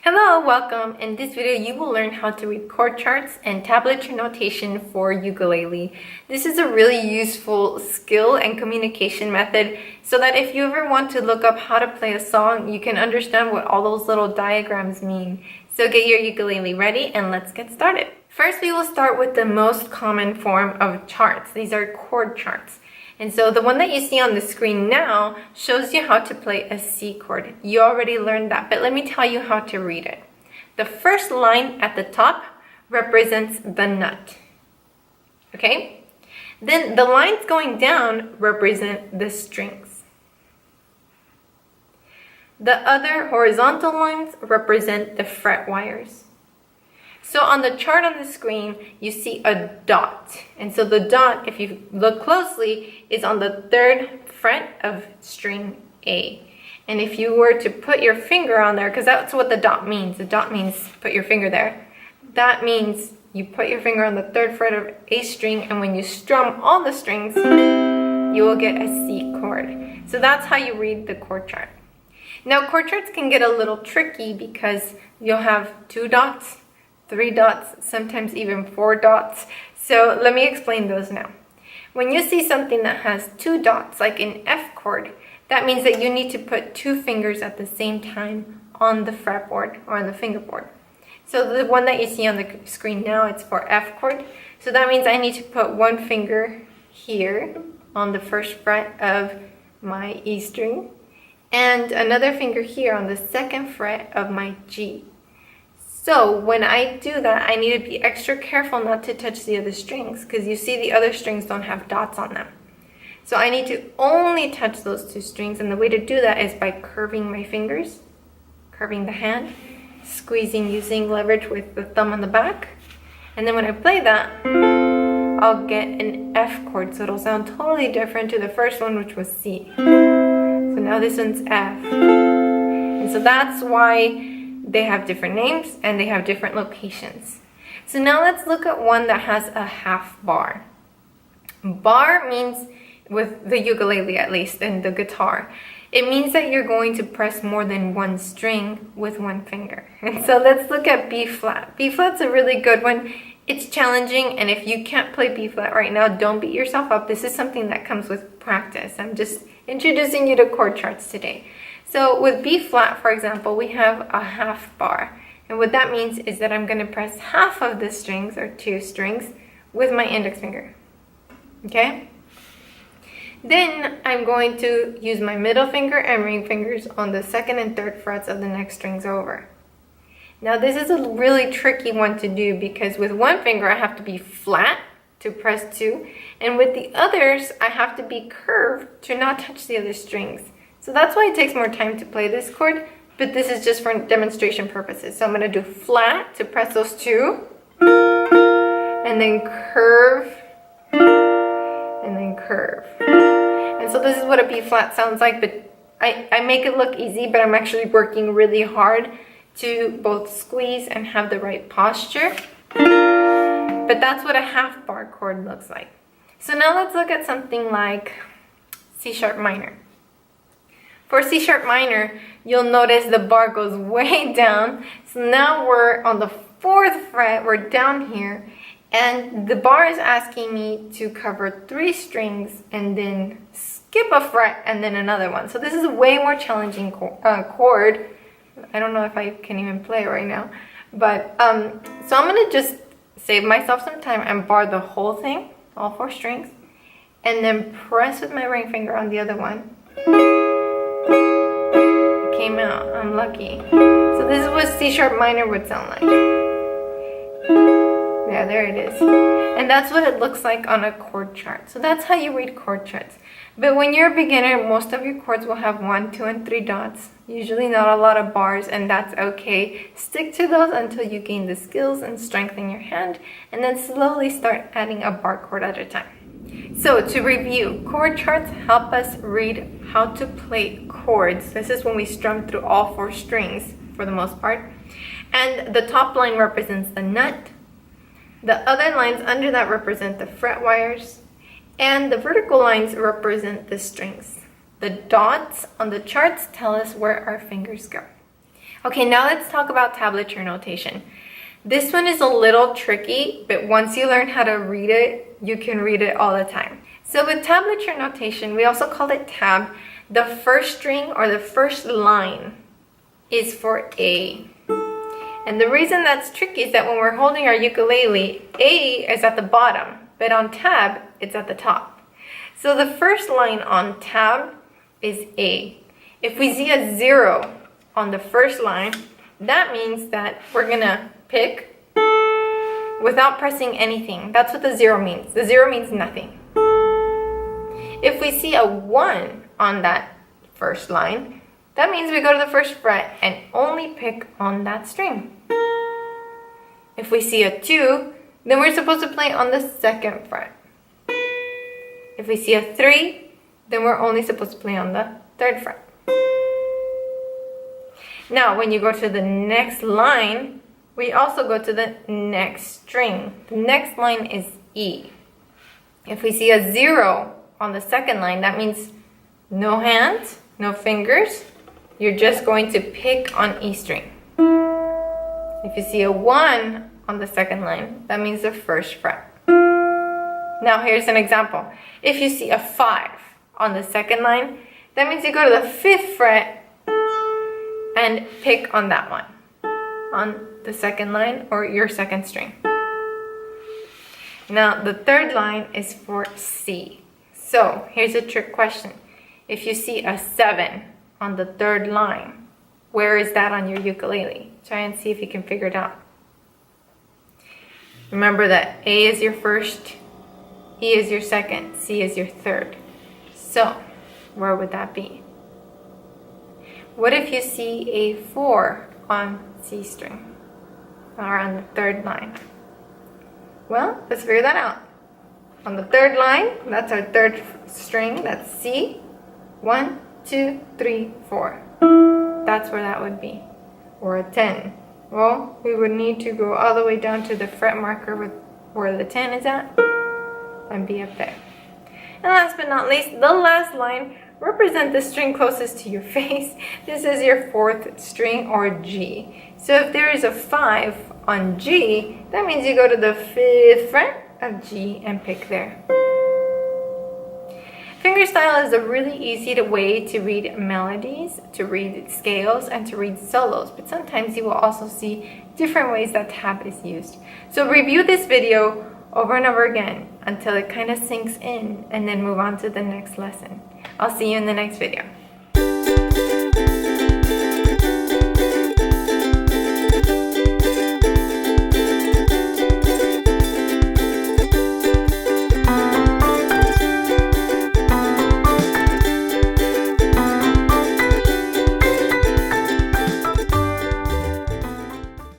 Hello, welcome. In this video, you will learn how to read chord charts and tablature notation for ukulele. This is a really useful skill and communication method so that if you ever want to look up how to play a song, you can understand what all those little diagrams mean. So get your ukulele ready and let's get started. First, we will start with the most common form of charts. These are chord charts. And so the one that you see on the screen now shows you how to play a C chord. You already learned that, but let me tell you how to read it. The first line at the top represents the nut, okay? Then the lines going down represent the strings. The other horizontal lines represent the fret wires. So on the chart on the screen, you see a dot. And so the dot, if you look closely, is on the third fret of string A. And if you were to put your finger on there, because that's what the dot means. The dot means put your finger there. That means you put your finger on the third fret of A string, and when you strum all the strings, you will get a C chord. So that's how you read the chord chart. Now, chord charts can get a little tricky because you'll have 2 dots, 3 dots, sometimes even 4 dots. So let me explain those now. When you see something that has 2 dots, like an F chord, that means that you need to put 2 fingers at the same time on the fretboard or on the fingerboard. So the one that you see on the screen now, it's for F chord. So that means I need to put 1 finger here on the first fret of my E string and another finger here on the second fret of my G. So when I do that, I need to be extra careful not to touch the other strings because you see the other strings don't have dots on them. So I need to only touch those 2 strings, and the way to do that is by curving my fingers, curving the hand, squeezing using leverage with the thumb on the back. And then when I play that, I'll get an F chord, so it'll sound totally different to the first one, which was C. So now this one's F. And so that's why they have different names and they have different locations. So now let's look at one that has a half bar. Bar means, with the ukulele at least, and the guitar, it means that you're going to press more than 1 string with 1 finger. And so let's look at B flat. B flat's a really good one. It's challenging, and if you can't play B flat right now, don't beat yourself up. This is something that comes with practice. I'm just introducing you to chord charts today. So with B flat, for example, we have a half bar. And what that means is that I'm going to press half of the strings, or 2 strings, with my index finger. Okay? Then I'm going to use my middle finger and ring fingers on the second and third frets of the next strings over. Now this is a really tricky one to do because with 1 finger I have to be flat to press 2, and with the others I have to be curved to not touch the other strings. So that's why it takes more time to play this chord, but this is just for demonstration purposes. So I'm going to do flat to press those 2, and then curve, and then curve. And so this is what a B flat sounds like, but I make it look easy, but I'm actually working really hard to both squeeze and have the right posture. But that's what a half bar chord looks like. So now let's look at something like C sharp minor. For C sharp minor, you'll notice the bar goes way down. So now we're on the 4th fret, we're down here, and the bar is asking me to cover 3 strings and then skip a fret and then another one. So this is a way more challenging chord. I don't know if I can even play it right now. But, so I'm going to just save myself some time and bar the whole thing, all 4 strings, and then press with my ring finger on the other one. It came out. I'm lucky. So this is what C sharp minor would sound like. Yeah, there it is. And that's what it looks like on a chord chart. So that's how you read chord charts. But when you're a beginner, most of your chords will have 1, 2, and 3 dots. Usually not a lot of bars, and that's okay. Stick to those until you gain the skills and strengthen your hand, and then slowly start adding a bar chord at a time. So to review, chord charts help us read how to play chords. This is when we strum through all 4 strings for the most part. And the top line represents the nut. The other lines under that represent the fret wires. And the vertical lines represent the strings. The dots on the charts tell us where our fingers go. Okay, now let's talk about tablature notation. This one is a little tricky, but once you learn how to read it, you can read it all the time. So with tablature notation, we also call it tab, the first string or the first line is for A. And the reason that's tricky is that when we're holding our ukulele, A is at the bottom, but on tab, it's at the top. So the first line on tab is A. If we see a 0 on the first line, that means that we're gonna pick without pressing anything. That's what the 0 means. The 0 means nothing. If we see a 1 on that first line, that means we go to the first fret and only pick on that string. If we see a 2, then we're supposed to play on the second fret. If we see a 3, then we're only supposed to play on the third fret. Now, when you go to the next line, we also go to the next string. The next line is E. If we see a 0 on the second line, that means no hands, no fingers. You're just going to pick on E string. If you see a 1 on the second line, that means the first fret. Now here's an example. If you see a 5 on the second line, that means you go to the 5th fret and pick on that one, on the second line or your second string. Now the third line is for C. So here's a trick question. If you see a 7 on the third line, where is that on your ukulele? Try and see if you can figure it out. Remember that A is your first, E is your second, C is your third. So where would that be? What if you see a 4 on C string or on the third line? Well, let's figure that out. On the third line, that's our third string, that's C. 1, 2, 3, 4. That's where that would be. Or a 10. Well, we would need to go all the way down to the fret marker with where the 10 is at and be up there. And last but not least, the last line, represent the string closest to your face. This is your 4th string or G. So if there is a 5 on G, that means you go to the 5th fret of G and pick there. Fingerstyle is a really easy way to read melodies, to read scales, and to read solos, but sometimes you will also see different ways that tab is used. So review this video over and over again until it kind of sinks in and then move on to the next lesson. I'll see you in the next video.